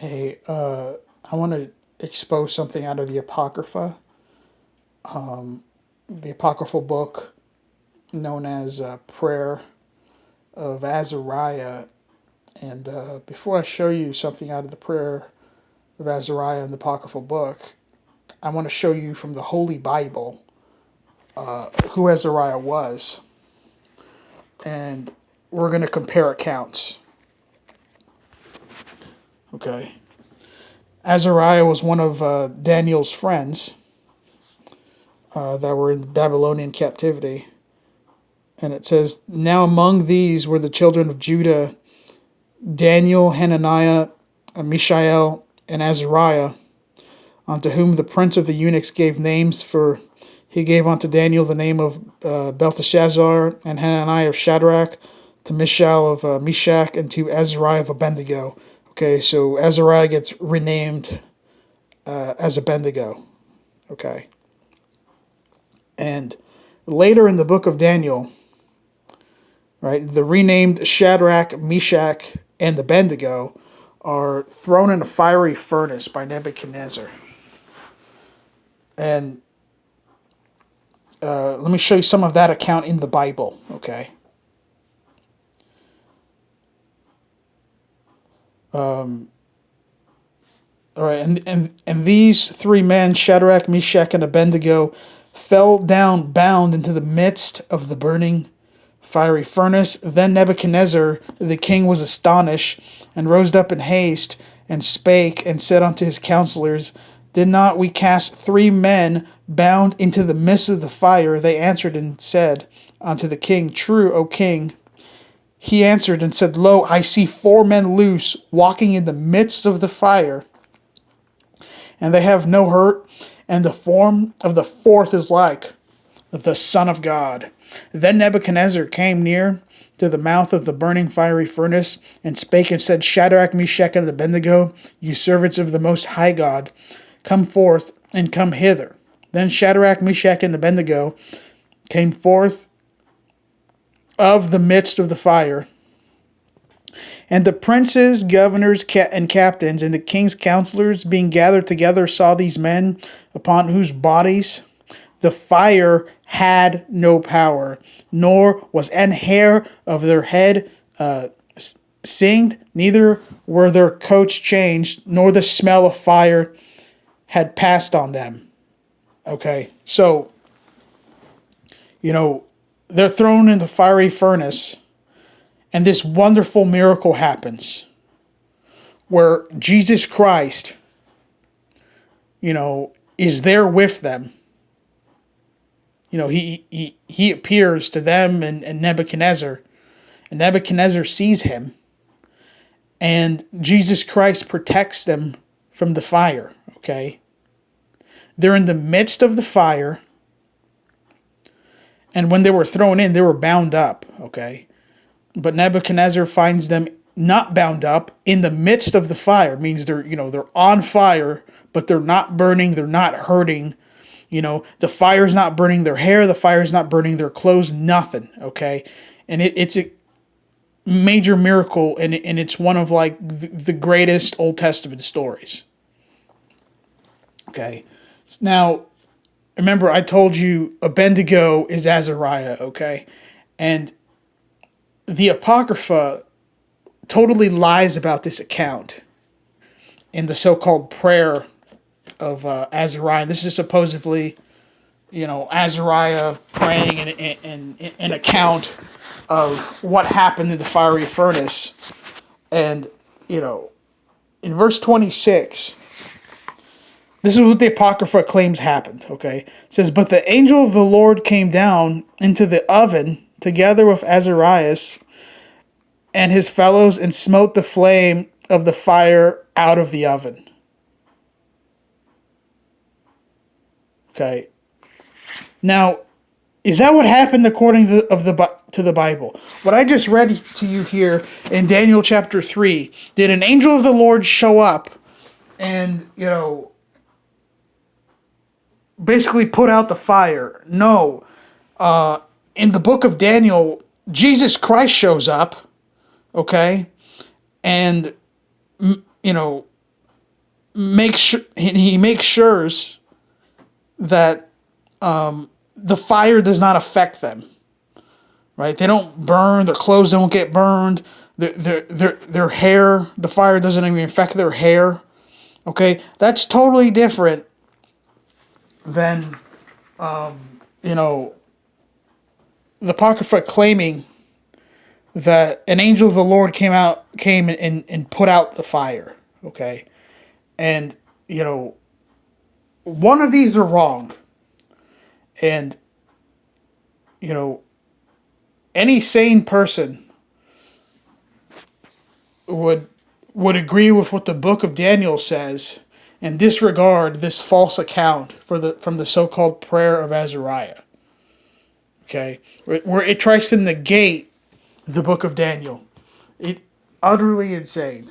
Hey, I want to expose something out of the Apocrypha, the apocryphal book known as Prayer of Azariah. And before I show you something out of the Prayer of Azariah in the apocryphal book, I want to show you from the Holy Bible who Azariah was. And we're going to compare accounts. Okay. Azariah was one of Daniel's friends that were in Babylonian captivity. And it says, "Now among these were the children of Judah, Daniel, Hananiah, Mishael, and Azariah, unto whom the prince of the eunuchs gave names, for he gave unto Daniel the name of Belteshazzar, and Hananiah of Shadrach, to Mishael of Meshach, and to Azariah of Abednego." Okay, so Azariah gets renamed as Abednego. Okay. And later in the book of Daniel, right, the renamed Shadrach, Meshach, and Abednego are thrown in a fiery furnace by Nebuchadnezzar. And let me show you some of that account in the Bible, okay? All right, and these three men, Shadrach, Meshach, and Abednego, fell down bound into the midst of the burning fiery furnace. Then Nebuchadnezzar the king was astonished, and rose up in haste, and spake, and said unto his counselors, "Did not we cast three men bound into the midst of the fire?" They answered and said unto the king, "True, O king." He answered and said, "Lo, I see four men loose, walking in the midst of the fire, and they have no hurt, and the form of the fourth is like the Son of God." Then Nebuchadnezzar came near to the mouth of the burning fiery furnace, and spake and said, "Shadrach, Meshach, and Abednego, ye servants of the Most High God, come forth and come hither." Then Shadrach, Meshach, and Abednego came forth of the midst of the fire. And the princes, governors, and captains, and the king's counselors, being gathered together, saw these men, upon whose bodies the fire had no power, nor was an hair of their head singed, neither were their coats changed, nor the smell of fire had passed on them. Okay, so, they're thrown in the fiery furnace, and this wonderful miracle happens where Jesus Christ, is there with them. He appears to them and Nebuchadnezzar, and Nebuchadnezzar sees him, and Jesus Christ protects them from the fire, okay? They're in the midst of the fire, and when they were thrown in, they were bound up, okay? But Nebuchadnezzar finds them not bound up in the midst of the fire. It means they're on fire, but they're not burning, they're not hurting. The fire's not burning their hair, the fire's not burning their clothes, nothing, okay? And it's a major miracle, and it's one of like the greatest Old Testament stories. Okay. Now, remember I told you Abednego is Azariah, okay? And the Apocrypha totally lies about this account in the so-called prayer of Azariah. This is supposedly, Azariah praying in an account of what happened in the fiery furnace. And, in verse 26, this is what the Apocrypha claims happened, okay? It says, "But the angel of the Lord came down into the oven together with Azarias and his fellows, and smote the flame of the fire out of the oven." Okay. Now, is that what happened according to the Bible? What I just read to you here in Daniel chapter 3, did an angel of the Lord show up and, basically put out the fire? No. In the book of Daniel, Jesus Christ shows up, okay? And, he makes sure that the fire does not affect them. Right? They don't burn. Their clothes don't get burned. Their hair, the fire doesn't even affect their hair. Okay, that's totally different than the Apocrypha claiming that an angel of the Lord came and put out the fire. Okay, and one of these are wrong, and any sane person would agree with what the book of Daniel says and disregard this false account from the so-called prayer of Azariah. Okay, where it tries to negate the book of Daniel. It utterly insane.